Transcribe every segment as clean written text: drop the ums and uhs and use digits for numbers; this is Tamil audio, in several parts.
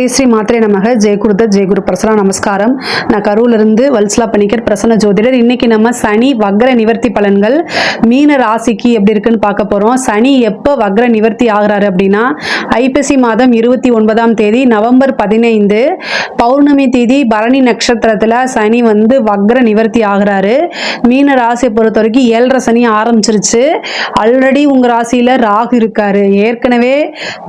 ஜெய் ஸ்ரீ மாத்திரை நமக ஜெய் குருதத் ஜெய் குரு பிரசனா நமஸ்காரம். நான் கரூர்லேருந்து வல்சலா பணிக்கர் பிரசன்ன ஜோதிடர். இன்னைக்கு நம்ம சனி வக்ர நிவர்த்தி பலன்கள் மீன ராசிக்கு எப்படி இருக்குன்னு பார்க்க போகிறோம். சனி எப்போ வக்ர நிவர்த்தி ஆகிறாரு அப்படின்னா ஐப்பசி மாதம் 29ஆம் தேதி நவம்பர் 15 பௌர்ணமி தேதி பரணி நட்சத்திரத்தில் சனி வந்து வக்ர நிவர்த்தி ஆகிறாரு. மீன ராசியை பொறுத்த வரைக்கும் 7.5 சனி ஆரம்பிச்சிருச்சு. ஆல்ரெடி உங்கள் ராசியில் ராகு இருக்காரு. ஏற்கனவே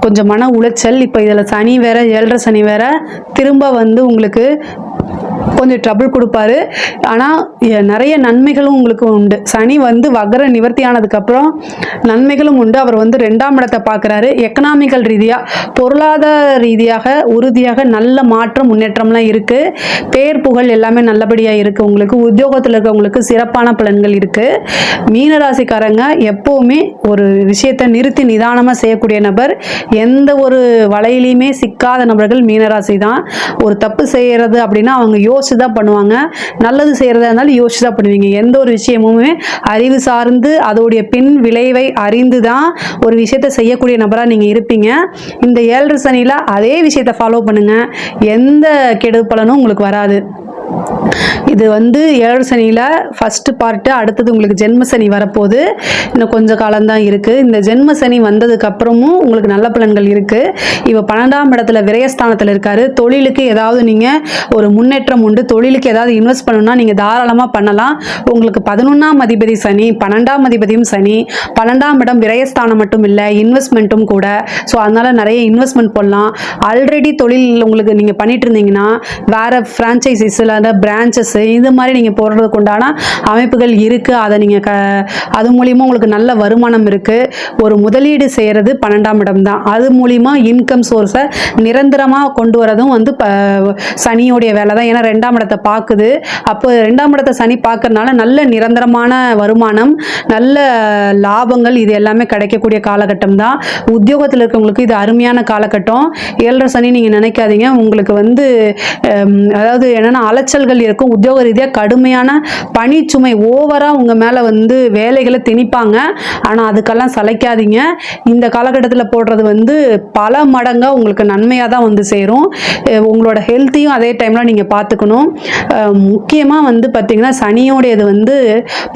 கொஞ்சம் மன உளைச்சல். இப்போ இதில் சனி வேற 7.5 சனி வேற திரும்ப வந்து உங்களுக்கு கொஞ்சம் ட்ரபிள் கொடுப்பாரு. ஆனால் நிறைய நன்மைகளும் உங்களுக்கு உண்டு. சனி வந்து வக்ர நிவர்த்தி ஆனதுக்கப்புறம் நன்மைகளும் உண்டு. அவர் வந்து 2ஆம் இடத்தை பார்க்குறாரு. எக்கனாமிக்கல் ரீதியாக பொருளாதார ரீதியாக உறுதியாக நல்ல மாற்றம் முன்னேற்றம்லாம் இருக்குது. பேர் புகழ் எல்லாமே நல்லபடியாக இருக்குது. உங்களுக்கு உத்தியோகத்தில் இருக்கவங்களுக்கு சிறப்பான பலன்கள் இருக்குது. மீனராசிக்காரங்க எப்போவுமே ஒரு விஷயத்தை நிறுத்தி நிதானமாக செய்யக்கூடிய நபர். எந்த ஒரு வலையிலையுமே சிக்காத நபர்கள் மீனராசி தான். ஒரு தப்பு செய்கிறது அப்படின்னா அவங்க யோசிச்சு தான் பண்ணுவாங்க. நல்லது செய்கிறதா இருந்தாலும் யோசிச்சு தான் பண்ணுவீங்க. எந்த ஒரு விஷயமுமே அறிவு சார்ந்து அதோடைய பின் விளைவை அறிந்து தான் ஒரு விஷயத்தை செய்யக்கூடிய நபராக நீங்கள் இருப்பீங்க. இந்த 7.5 சனியில் அதே விஷயத்தை ஃபாலோ பண்ணுங்கள். எந்த கெடு பலனும் உங்களுக்கு வராது. இது வந்து 7 சனியில் ஃபஸ்ட்டு பார்ட்டு. அடுத்தது உங்களுக்கு ஜென்ம சனி வரப்போகுது. இன்னும் கொஞ்சம் காலம்தான் இருக்குது. இந்த ஜென்ம சனி வந்ததுக்கப்புறமும் உங்களுக்கு நல்ல பலன்கள் இருக்குது. இப்போ 12ஆம் இடத்துல விரயஸ்தானத்தில் இருக்கார். தொழிலுக்கு ஏதாவது நீங்கள் ஒரு முன்னேற்றம் உண்டு. தொழிலுக்கு ஏதாவது இன்வெஸ்ட் பண்ணணும்னா நீங்கள் தாராளமாக பண்ணலாம். உங்களுக்கு 11ஆம் அதிபதி சனி, 12ஆம் அதிபதியும் சனி. 12ஆம் இடம் விரயஸ்தானம் மட்டும் இல்லை, இன்வெஸ்ட்மெண்ட்டும் கூட. ஸோ அதனால் நிறைய இன்வெஸ்ட்மெண்ட் பண்ணலாம். ஆல்ரெடி தொழில் உங்களுக்கு நீங்கள் பண்ணிட்டு இருந்தீங்கன்னா வேறு ஃப்ரான்ச்சைசிஸில் அந்த பிரான்ச்சஸ் இந்த மாதிரி நீங்கள் போடுறதுக்கு உண்டான அமைப்புகள் இருக்குது. அதை நீங்கள் அது மூலிமா உங்களுக்கு நல்ல வருமானம் இருக்குது. ஒரு முதலீடு செய்கிறது 12ஆம் இடம் தான். அது மூலிமா இன்கம் சோர்ஸை நிரந்தரமாக கொண்டு வரதும் வந்து சனியோடைய வேலை தான். ஏன்னா 2ஆம் இடத்தை பார்க்குது. அப்போ 2ஆம் இடத்தை சனி பார்க்கறதுனால நல்ல நிரந்தரமான வருமானம், நல்ல லாபங்கள் இது எல்லாமே கிடைக்கக்கூடிய காலகட்டம் தான். உத்தியோகத்தில் இருக்கவங்களுக்கு இது அருமையான காலகட்டம். 7.5 சனி நீங்கள் நினைக்காதீங்க. உங்களுக்கு வந்து அதாவது என்னென்னா அலைச்சல்கள் இருக்கும். உத்தியோக ரீதியாக கடுமையான பணிச்சுமை ஓவராக உங்கள் மேலே வந்து வேலைகளை திணிப்பாங்க. ஆனால் அதுக்கெல்லாம் சளைக்காதீங்க. இந்த காலகட்டத்தில் போடுறது வந்து பல மடங்காக உங்களுக்கு நன்மையாக தான் வந்து சேரும். உங்களோட ஹெல்த்தையும் அதே டைமில் நீங்கள் பார்த்துக்கணும். முக்கியமாக வந்து பார்த்திங்கன்னா சனியோடையது வந்து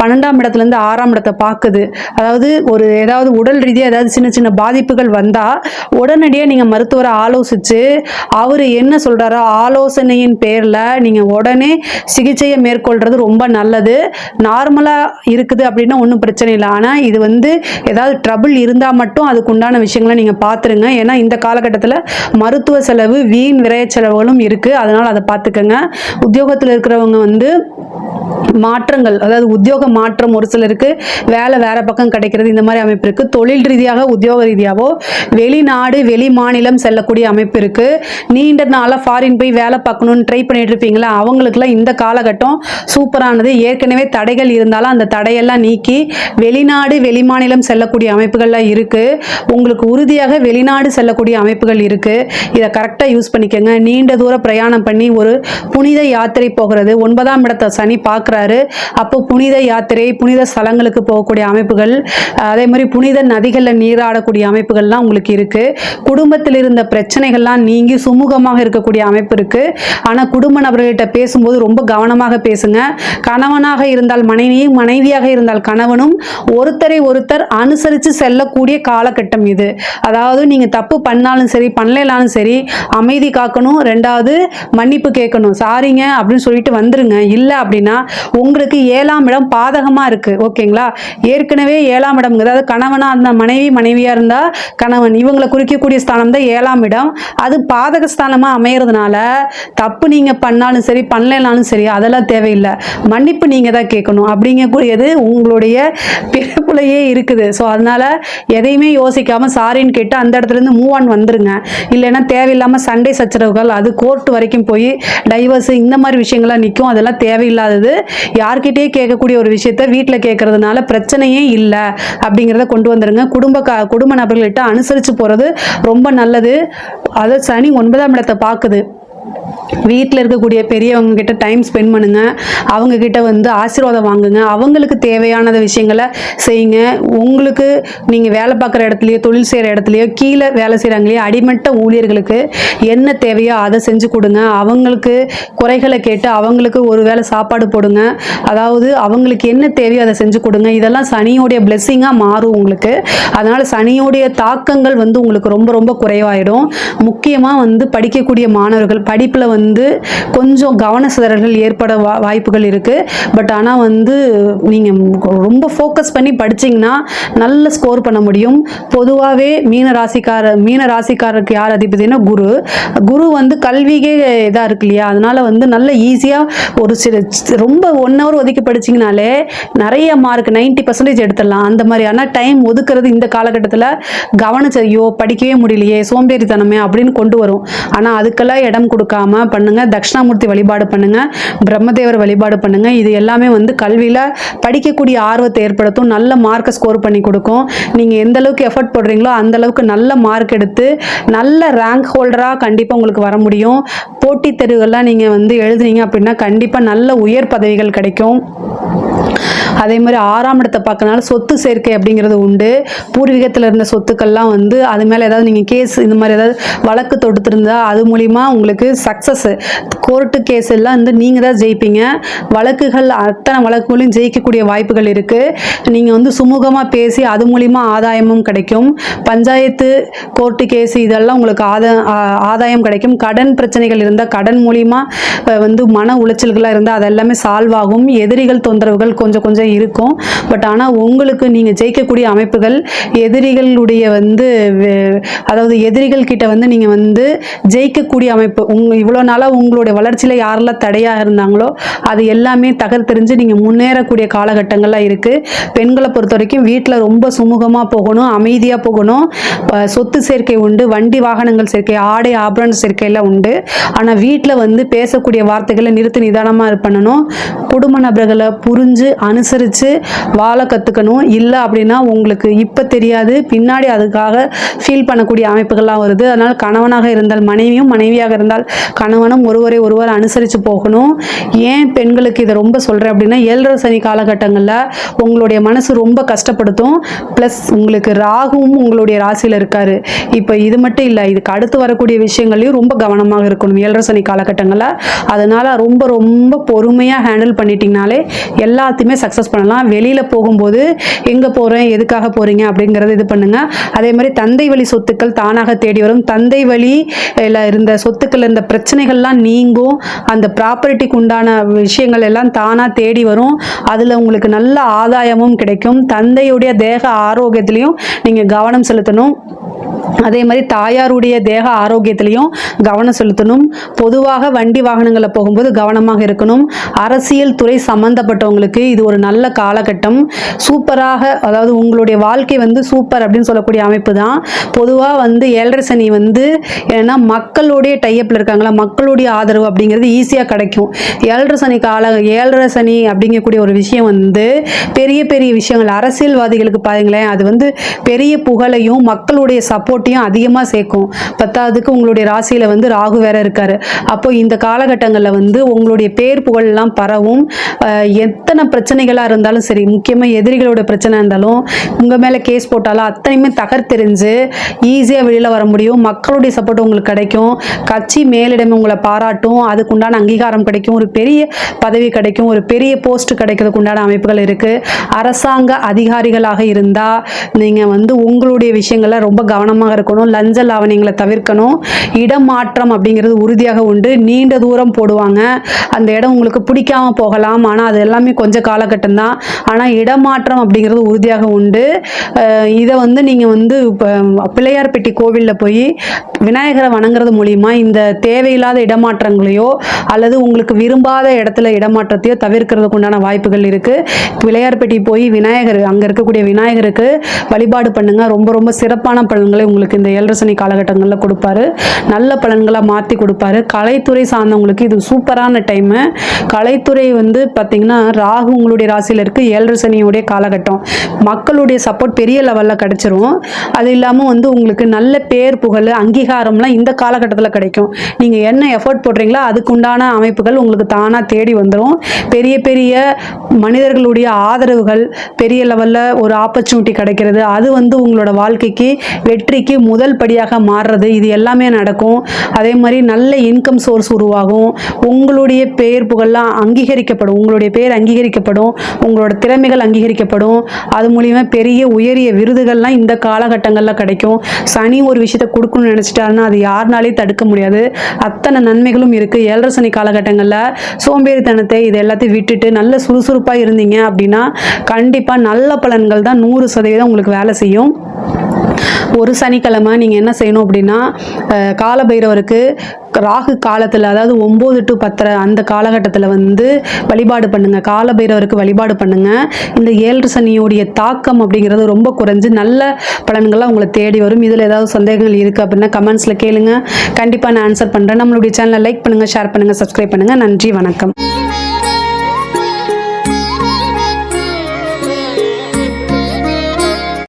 12ஆம் இடத்துலேருந்து 6ஆம் இடத்தை பார்க்குது. அதாவது ஒரு ஏதாவது உடல் ரீதியாக ஏதாவது சின்ன சின்ன பாதிப்புகள் வந்தால் உடனடியாக நீங்கள் மருத்துவரை ஆலோசித்து அவர் என்ன சொல்கிறாரோ ஆலோசனையின் பேரில் நீங்கள் உடனே சிகிச்சையை மேற்கொள்கிறது ரொம்ப நல்லது. நார்மலாக இருக்குது அப்படின்னா ஒன்றும் பிரச்சனை இல்லை. ஆனால் இது வந்து ஏதாவது ட்ரபிள் இருந்தால் மட்டும் அதுக்கு உண்டான விஷயங்களை நீங்கள் பார்த்துருங்க. ஏன்னா இந்த காலகட்டத்தில் மருத்துவ செலவு, வீண் விரைய செலவுகளும் இருக்குது. அதனால் அதை பார்த்துக்கங்க. உத்தியோகத்தில் இருக்கிறவங்க வந்து மாற்றங்கள், அதாவது உத்தியோக மாற்றம் ஒரு சிலருக்கு வேலை வேற பக்கம் கிடைக்கிறது, இந்த மாதிரி அமைப்பு இருக்கு. தொழில் ரீதியாக உத்தியோக ரீதியாவோ வெளிநாடு வெளி மாநிலம் செல்லக்கூடிய அமைப்பு இருக்கு. நீண்ட நாளாக ஃபாரின் போய் வேலை பார்க்கணும்னு ட்ரை பண்ணிட்டு இருப்பீங்களா, அவங்களுக்குலாம் இந்த காலகட்டம் சூப்பரானது. ஏற்கனவே தடைகள் இருந்தாலும் அந்த தடையெல்லாம் நீக்கி வெளிநாடு வெளி மாநிலம் செல்லக்கூடிய அமைப்புகள்லாம் இருக்கு. உங்களுக்கு உறுதியாக வெளிநாடு செல்லக்கூடிய அமைப்புகள் இருக்கு. இதை கரெக்டாக யூஸ் பண்ணிக்கோங்க. நீண்ட தூர பிரயாணம் பண்ணி ஒரு புனித யாத்திரை போகிறது. 9ஆம் இடத்தை சனி பார்க்குறாரு. அப்போ புனித யாத்திரை, புனித ஸ்தலங்களுக்கு போகக்கூடிய அமைப்புகள், அதே மாதிரி புனித நதிகளில் நீராடக்கூடிய அமைப்புகள்லாம் உங்களுக்கு இருக்கு. குடும்பத்தில் இருந்த பிரச்சனைகள்லாம் நீங்கி சுமூகமாக இருக்கக்கூடிய அமைப்பு இருக்கு. ஆனால் குடும்ப நபர்கள்கிட்ட பேசும்போது ரொம்ப கவனமாக பேசுங்க. கணவனாக இருந்தால் மனைவியும், மனைவியாக இருந்தால் கணவனும் ஒருத்தரை ஒருத்தர் அனுசரித்து செல்லக்கூடிய காலகட்டம் இது. அதாவது நீங்கள் தப்பு பண்ணாலும் சரி பண்ணலாலும் சரி அமைதி காக்கணும். 2வது மன்னிப்பு கேட்கணும். சாரிங்க அப்படின்னு சொல்லிட்டு வந்துருங்க. இல்லை அப்படின்னா உங்களுக்கு 7ஆம் இடம் பாதகமாக இருக்குது. ஓகேங்களா? ஏற்கனவே 7ஆம் இடம், அதாவது கணவனாக இருந்தால் மனைவி, மனைவியாக இருந்தால் கணவன், இவங்களை குறிக்கக்கூடிய ஸ்தானம் தான் 7ஆம் இடம். அது பாதக ஸ்தானமாக அமையறதுனால தப்பு நீங்கள் பண்ணாலும் சரி பண்ணலாலும் சரி அதெல்லாம் தேவையில்லை. மன்னிப்பு நீங்கள் தான் கேட்கணும். அப்படிங்கக்கூடியது உங்களுடைய பிறப்புலையே இருக்குது. ஸோ அதனால் எதையுமே யோசிக்காமல் சாரின்னு கேட்டு அந்த இடத்துலேருந்து மூவ் ஆன் வந்துருங்க. இல்லைன்னா தேவையில்லாமல் சண்டை சச்சரவுகள், அது கோர்ட் வரைக்கும் போய் டைவர்ஸு இந்த மாதிரி விஷயங்கள்லாம் நிற்கும். அதெல்லாம் தேவையில்லாதது. யார்கிட்டயே கேட்கக்கூடிய ஒரு விஷயத்த வீட்டில் கேட்கறதுனால பிரச்சனையே இல்லை அப்படிங்கிறத கொண்டு வந்துருங்க. குடும்ப நபர்கள்கிட்ட அனுசரித்து போகிறது ரொம்ப நல்லது. அதை சனி 9ஆம் இடத்தை பார்க்குது. வீட்டில் இருக்கக்கூடிய பெரியவங்க கிட்ட டைம் ஸ்பெண்ட் பண்ணுங்க, அவங்க கிட்ட வந்து ஆசீர்வாதம் வாங்குங்க, அவங்களுக்கு தேவையானத விஷயங்களை செய்யுங்க. உங்களுக்கு நீங்கள் வேலை பார்க்குற இடத்துலையோ தொழில் செய்கிற இடத்துலையோ கீழே வேலை செய்கிறாங்களே அடிமட்ட ஊழியர்களுக்கு என்ன தேவையோ அதை செஞ்சு கொடுங்க. அவங்களுக்கு குறைகளை கேட்டு அவங்களுக்கு ஒரு வேளை சாப்பாடு போடுங்க. அதாவது அவங்களுக்கு என்ன தேவையோ அதை செஞ்சு கொடுங்க. இதெல்லாம் சனியோடைய பிளெஸ்ஸிங்காக மாறும் உங்களுக்கு. அதனால் சனியோடைய தாக்கங்கள் வந்து உங்களுக்கு ரொம்ப ரொம்ப குறைவாயிடும். முக்கியமாக வந்து படிக்கக்கூடிய மாணவர்கள் படிப்பில் வந்து கொஞ்சம் கவன சிதறல்கள் ஏற்பட வாய்ப்புகள் இருக்குது. பட் ஆனால் வந்து நீங்கள் ரொம்ப ஃபோக்கஸ் பண்ணி படிச்சிங்கன்னா நல்ல ஸ்கோர் பண்ண முடியும். பொதுவாகவே மீன ராசிக்காரருக்கு யார் அதிபதினா குரு வந்து கல்விக்கே இதாக இருக்கு இல்லையா, அதனால் வந்து நல்ல ஈஸியாக ஒரு சில ரொம்ப 1 hour ஒதுக்கி படிச்சிங்கனாலே நிறைய மார்க் 90% எடுத்துடலாம். அந்த மாதிரி ஆனால் டைம் ஒதுக்குறது இந்த காலகட்டத்தில் கவனிச்சையோ படிக்கவே முடியலையே சோம்பேறித்தனமே அப்படின்னு கொண்டு வரும். ஆனால் அதுக்கெல்லாம் இடம் கொடுக்காம பண்ணுங்க. தட்சிணாமூர்த்தி வழிபாடு பண்ணுங்க, பிரம்மதேவர் வழிபாடு பண்ணுங்க. இது எல்லாமே வந்து கல்வியில் படிக்கக்கூடிய ஆர்வத்தை ஏற்படுத்தும், நல்ல மார்க்கை ஸ்கோர் பண்ணி கொடுக்கும். நீங்கள் எந்த அளவுக்கு எஃபர்ட் போடுறீங்களோ அந்த அளவுக்கு நல்ல மார்க் எடுத்து நல்ல ரேங்க் ஹோல்டராக கண்டிப்பாக உங்களுக்கு வர முடியும். போட்டித் தேர்வுகள்லாம் நீங்கள் வந்து எழுதுனீங்க அப்படின்னா கண்டிப்பாக நல்ல உயர் பதவிகள் கிடைக்கும். அதே மாதிரி 6ஆம் இடத்தை பார்க்கறனால சொத்து சேர்க்கை அப்படிங்கிறது உண்டு. பூர்வீகத்தில் இருந்த சொத்துக்கள்லாம் வந்து அது மேலே ஏதாவது நீங்கள் கேஸ் இந்த மாதிரி ஏதாவது வழக்கு தொடுத்திருந்தா அது மூலிமா உங்களுக்கு சக்ஸஸ், கோர்ட்டு கேஸ் எல்லாம் வந்து நீங்கள் தான் ஜெயிப்பீங்க. வழக்குகள் அத்தனை வழக்குகளையும் ஜெயிக்கக்கூடிய வாய்ப்புகள் இருக்குது. நீங்கள் வந்து சுமூகமாக பேசி அது மூலிமா ஆதாயமும் கிடைக்கும். பஞ்சாயத்து கோர்ட்டு கேஸ் இதெல்லாம் உங்களுக்கு ஆதாயம் கிடைக்கும். கடன் பிரச்சனைகள் இருந்தால் கடன் மூலிமா வந்து மன உளைச்சல்களாக இருந்தால் அதெல்லாமே சால்வ் ஆகும். எதிரிகள் தொந்தரவுகள் கொஞ்சம் கொஞ்சம் இருக்கும். பட் ஆனால் உங்களுக்கு நீங்கள் ஜெயிக்கக்கூடிய அமைப்புகள் எதிரிகளுடைய வந்து அதாவது எதிரிகள் கிட்ட வந்து நீங்கள் வந்து ஜெயிக்கக்கூடிய அமைப்பு. இவ்வளோ நாளாக உங்களுடைய வளர்ச்சியில் யாரெல்லாம் தடையாக இருந்தாங்களோ அது எல்லாமே தகர்த்தெறிஞ்சு நீங்கள் முன்னேறக்கூடிய காலகட்டங்கள்லாம் இருக்குது. பெண்களை பொறுத்த வரைக்கும் வீட்டில் ரொம்ப சுமூகமாக போகணும், அமைதியாக போகணும். சொத்து சேர்க்கை உண்டு, வண்டி வாகனங்கள் சேர்க்கை, ஆடை ஆபரண சேர்க்கையெல்லாம் உண்டு. ஆனால் வீட்டில் வந்து பேசக்கூடிய வார்த்தைகளை நிறுத்தி நிதானமாக பண்ணணும். குடும்ப நபர்களை புரிஞ்சு அனுசரித்து வாழ கற்றுக்கணும். இல்லை அப்படின்னா உங்களுக்கு இப்போ தெரியாது, பின்னாடி அதுக்காக ஃபீல் பண்ணக்கூடிய அமைப்புகள்லாம் வருது. அதனால் கணவனாக இருந்தால் மனைவியும், மனைவியாக இருந்தால் கணவனும் ஒருவர் அனுசரித்து போகணும். ஏன் பெண்களுக்கு இதை ரொம்ப சொல்கிறேன் அப்படின்னா 7 சனி காலகட்டங்களில் உங்களுடைய மனசு ரொம்ப கஷ்டப்படுத்தும். ப்ளஸ் உங்களுக்கு ராகுவும் உங்களுடைய ராசியில் இருக்கார். இப்போ இது மட்டும் இல்லை, இதுக்கு அடுத்து வரக்கூடிய விஷயங்களையும் ரொம்ப கவனமாக இருக்கணும் 7 சனி காலகட்டங்களில். அதனால் ரொம்ப ரொம்ப பொறுமையாக ஹேண்டில் பண்ணிட்டீங்கனாலே எல்லாத்தையுமே சக்ஸஸ் பண்ணலாம். வெளியில் போகும்போது எங்கே போகிறேன், எதுக்காக போகிறீங்க அப்படிங்கிறது இது பண்ணுங்கள். அதே மாதிரி தந்தை வழி சொத்துக்கள் தானாக தேடி வரும். தந்தை வழியில் இருந்த சொத்துக்கள் இருந்த பிரச்சனைகள்லாம் நீங்கும். அந்த ப்ராப்பர்ட்டிக்கு உண்டான விஷயங்கள் எல்லாம் தானாக தேடி வரும். அதில் உங்களுக்கு நல்ல ஆதாயமும் கிடைக்கும். தந்தையுடைய தேக ஆரோக்கியத்திலையும் நீங்கள் கவனம் செலுத்தணும். அதே மாதிரி தாயாருடைய தேக ஆரோக்கியத்திலையும் கவனம் செலுத்தணும். பொதுவாக வண்டி வாகனங்களில் போகும்போது கவனமாக இருக்கணும். அரசியல் துறை சம்பந்தப்பட்டவங்களுக்கு இது ஒரு நல்ல காலகட்டம். சூப்பராக, அதாவது உங்களுடைய வாழ்க்கை வந்து சூப்பர் அப்படின்னு சொல்லக்கூடிய அமைப்பு தான். பொதுவாக வந்து 7 சனி வந்து ஏன்னா மக்களுடைய டைப்பில் இருக்காங்களா, மக்களுடைய ஆதரவு அப்படிங்கிறது ஈஸியாக கிடைக்கும். 7 சனி அப்படிங்கக்கூடிய ஒரு விஷயம் வந்து பெரிய பெரிய விஷயங்கள் அரசியல்வாதிகளுக்கு பாருங்களேன், அது வந்து பெரிய புகழையும் மக்களுடைய சப்போர்ட்டையும் அதிகமாக சேர்க்கும். 10வதுக்கு உங்களுடைய ராசியில் வந்து ராகு வேற இருக்காரு. அப்போ இந்த காலகட்டங்களில் வந்து உங்களுடைய பேர் புகழெல்லாம் பரவும். எத்தனை பிரச்சனைகளாக இருந்தாலும் சரி, முக்கியமாக எதிரிகளோட பிரச்சனை இருந்தாலும் உங்கள் மேலே கேஸ் போட்டாலும் அத்தனையுமே தகர்த்தெறிஞ்சு ஈஸியாக வெளியில் வர முடியும். மக்களுடைய சப்போர்ட் உங்களுக்கு கிடைக்கும். கட்சி மேலிடமே உங்களை பாராட்டும். அதுக்குண்டான அங்கீகாரம் கிடைக்கும். ஒரு பெரிய பதவி கிடைக்கும். ஒரு பெரிய போஸ்ட் கிடைக்கிறதுக்கு உண்டான அமைப்புகள் இருக்குது. அரசாங்க அதிகாரிகளாக இருந்தால் நீங்கள் வந்து உங்களுடைய விஷயங்களை ரொம்ப கவனமாக இருக்கணும். லஞ்ச லாவணியங்களை தவிர்க்கணும். இடமாற்றம் அப்படிங்கிறது உறுதியாக உண்டு. நீண்ட தூரம் போடுவாங்க. அந்த இடம் உங்களுக்கு பிடிக்காம போகலாம். ஆனால் அது எல்லாமே கொஞ்சம் காலகட்டம் தான். ஆனால் இடமாற்றம் அப்படிங்கிறது உறுதியாக உண்டு. இதை வந்து நீங்கள் வந்து பிள்ளையார்பட்டி கோவிலில் போய் விநாயகரை வணங்குறது மூலிமா இந்த தேவையில்லாத இடமாற்றங்களையோ அல்லது உங்களுக்கு விரும்பாத இடத்துல இடமாற்றத்தையோ தவிர்க்கிறதுக்கு உண்டான வாய்ப்புகள் இருக்குது. பிள்ளையார்பட்டி போய் விநாயகர், அங்கே இருக்கக்கூடிய விநாயகருக்கு வழிபாடு பண்ணுங்க. ரொம்ப ரொம்ப சிறப்பான பலன்கள் பலன்களை உங்களுக்கு இந்த 7.5 சனி காலகட்டங்களில் கொடுப்பாரு. நல்ல பலன்களை மாற்றி கொடுப்பாரு. கலைத்துறை சார்ந்தவங்களுக்கு இது சூப்பரான டைமு. கலைத்துறை வந்து பார்த்திங்கன்னா ராகு உங்களுடைய ராசியில் இருக்குது. 7.5 சனியுடைய காலகட்டம். மக்களுடைய சப்போர்ட் பெரிய லெவலில் கிடச்சிரும். அது இல்லாமல் வந்து உங்களுக்கு நல்ல பேர் புகழ் அங்கீகாரம்லாம் இந்த காலகட்டத்தில் கிடைக்கும். நீங்கள் என்ன எஃபர்ட் போடுறீங்களோ அதுக்குண்டான அமைப்புகள் உங்களுக்கு தானாக தேடி வந்துடும். பெரிய பெரிய மனிதர்களுடைய ஆதரவுகள், பெரிய லெவலில் ஒரு ஆப்பர்ச்சுனிட்டி கிடைக்கிறது, அது வந்து உங்களோட வாழ்க்கைக்கு வெற்றிக்கு முதல் படியாக மாறுறது, இது எல்லாமே நடக்கும். அதே மாதிரி நல்ல இன்கம் சோர்ஸ் உருவாகும். உங்களுடைய பேர் புகழெலாம் அங்கீகரிக்கப்படும். உங்களுடைய பேர் அங்கீகரிக்கப்படும். உங்களோட திறமைகள் அங்கீகரிக்கப்படும். அது மூலிமா பெரிய உயரிய விருதுகள்லாம் இந்த காலகட்டங்களில் கிடைக்கும். சனி ஒரு விஷயத்தை கொடுக்கணும்னு நினச்சிட்டாருன்னா அது யாருனாலையும் தடுக்க முடியாது. அத்தனை நன்மைகளும் இருக்குது. 7.5 சனி காலகட்டங்களில் சோம்பேறித்தனத்தை இது எல்லாத்தையும் விட்டுட்டு நல்ல சுறுசுறுப்பாக இருந்தீங்க அப்படின்னா கண்டிப்பாக நல்ல பலன்கள் தான் 100% உங்களுக்கு வேலை செய்யும். ஒரு சனிக்கிழமை நீங்கள் என்ன செய்யணும் அப்படின்னா, காலபைரவருக்கு ராகு காலத்தில், அதாவது 9 to 10 அந்த காலகட்டத்தில் வந்து வழிபாடு பண்ணுங்கள். காலபைரவருக்கு வழிபாடு பண்ணுங்கள். இந்த 7.5 சனியோடைய தாக்கம் அப்படிங்கிறது ரொம்ப குறைஞ்சு நல்ல பலன்கள்லாம் உங்களை தேடி வரும். இதில் ஏதாவது சந்தேகங்கள் இருக்குது அப்படின்னா கமெண்ட்ஸில் கேளுங்க. கண்டிப்பாக நான் ஆன்சர் பண்ணுறேன். நம்மளுடைய சேனலை லைக் பண்ணுங்கள், ஷேர் பண்ணுங்கள், சப்ஸ்கிரைப் பண்ணுங்கள். நன்றி, வணக்கம்.